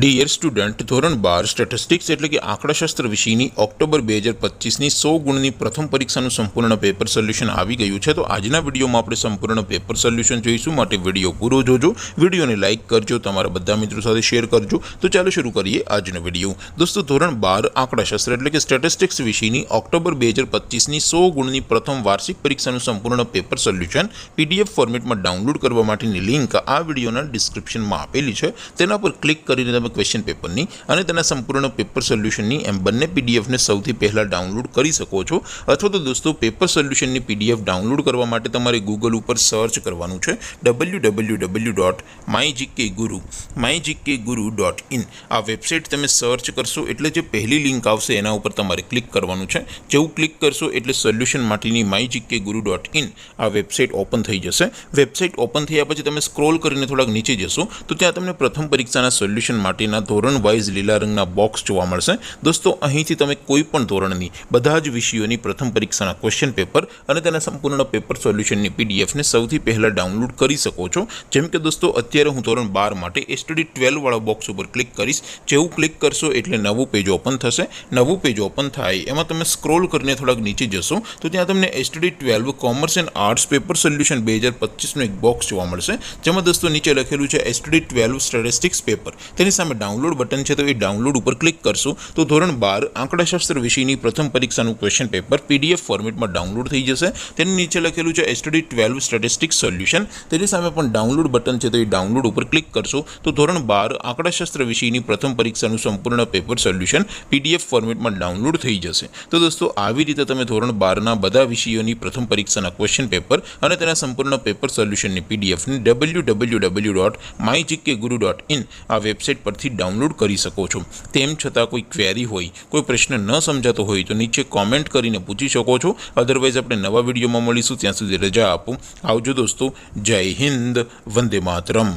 Dear student, ધોરણ 12 statistics એટલે કે આંકડાશાસ્ત્ર વિષયની ઓક્ટોબર 2025ની 100 ગુણની પ્રથમ પરીક્ષાનું સંપૂર્ણ પેપર સોલ્યુશન આવી ગયું છે। તો આજના વિડીયોમાં આપણે સંપૂર્ણ પેપર સોલ્યુશન જોઈશું, માટે વિડીયો પૂરો જોજો, વિડીયોને લાઇક કરજો, તમારા બધા મિત્રો સાથે શેર કરજો। તો ચાલો શરૂ કરીએ આજનો વિડીયો। દોસ્તો, ધોરણ 12 આંકડાશાસ્ત્ર એટલે કે સ્ટેટિસ્ટિક્સ વિષયની ઓક્ટોબર 2025ની 100 ગુણની પ્રથમ વાર્ષિક પરીક્ષાનું સંપૂર્ણ પેપર સોલ્યુશન પીડીએફ ફોર્મેટમાં ડાઉનલોડ કરવા માટેની લિંક આ વિડીયોના ડિસ્ક્રિપ્શનમાં આપેલી છે। તેના પર ક્લિક કરીને તમે ક્વેશ્ચન પેપરની અને તેના સંપૂર્ણ પેપર સોલ્યુશનની એમ બંને પીડીએફને સૌથી પહેલાં ડાઉનલોડ કરી શકો છો। અથવા તો દોસ્તો, પેપર સોલ્યુશનની પીડીએફ ડાઉનલોડ કરવા માટે તમારે ગૂગલ ઉપર સર્ચ કરવાનું છે www.mygkguru.in। આ વેબસાઇટ તમે સર્ચ કરશો એટલે જે પહેલી લિંક આવશે એના ઉપર તમારે ક્લિક કરવાનું છે। જેવું ક્લિક કરશો એટલે સોલ્યુશન માટેની mygkguru.in આ વેબસાઇટ ઓપન થઈ જશે। વેબસાઇટ ઓપન થયા પછી તમે સ્ક્રોલ કરીને થોડાક નીચે જશો તો ત્યાં તમને પ્રથમ પરીક્ષાના સોલ્યુશન માટેના ધોરણ વાઇઝ લીલા રંગના બોક્સ જોવા મળશે। દોસ્તો, અહીંથી તમે કોઈ પણ ધોરણની બધા જ વિષયોની પ્રથમ પરીક્ષાના ક્વેશ્ચન પેપર અને તેના સંપૂર્ણ પેપર સોલ્યુશનની પીડીએફને સૌથી પહેલાં ડાઉનલોડ કરી શકો છો। જેમ કે દોસ્તો, અત્યારે હું ધોરણ 12 માટે સ્ટડી 12 વાળા બોક્સ ઉપર ક્લિક કરીશ। જેવું ક્લિક કરશો એટલે નવું પેજ ઓપન થશે। નવું પેજ ઓપન થાય એમાં તમે સ્ક્રોલ કરીને થોડાક નીચે જશો તો ત્યાં તમને study 12 commerce and arts paper solution 2025નું એક બોક્સ જોવા મળશે, જેમાં દોસ્તો નીચે લખેલું છે સ્ટડી 12 સ્ટેટિસ્ટિક્સ પેપર। તેની સામે ડાઉનલોડ બટન છે, તો એ ડાઉનલોડ ઉપર ક્લિક કરશો તો ધોરણ 12 આંકડાશાસ્ત્ર વિષયની પ્રથમ પરીક્ષાનું ક્વેશ્ચન પેપર પીડીએફ ફોર્મેટમાં ડાઉનલોડ થઈ જશે। તેની નીચે લખેલું છે સ્ટડી 12 સ્ટેટિસ્ટિક્સ સોલ્યુશન, તેની સામે પણ ડાઉનલોડ બટન છે, તો એ ડાઉનલોડ ઉપર ક્લિક કરશો તો ધોરણ 12 આંકડાશાસ્ત્ર વિષયની પ્રથમ પરીક્ષાનું સંપૂર્ણ પેપર સોલ્યુશન પીડીએફ ફોર્મેટમાં ડાઉનલોડ થઈ જશે। તો દોસ્તો, આવી રીતે તમે ધોરણ 12ના બધા વિષયોની પ્રથમ પરીક્ષાના ક્વેશ્ચન પેપર અને તેના સંપૂર્ણ પેપર સોલ્યુશનની પીડીએફને www.mygkguru.in આ વેબસાઇટ પરથી ડાઉનલોડ કરી શકો છો। તેમ છતાં કોઈ ક્વેરી હોય, કોઈ પ્રશ્ન ન સમજાતો હોય તો નીચે કોમેન્ટ કરીને પૂછી શકો છો। અધરવાઇઝ આપણે નવા વિડીયોમાં મળીશું, ત્યાં સુધી રજા આપો। આવજો દોસ્તો, જય હિન્દ, વંદે માતરમ।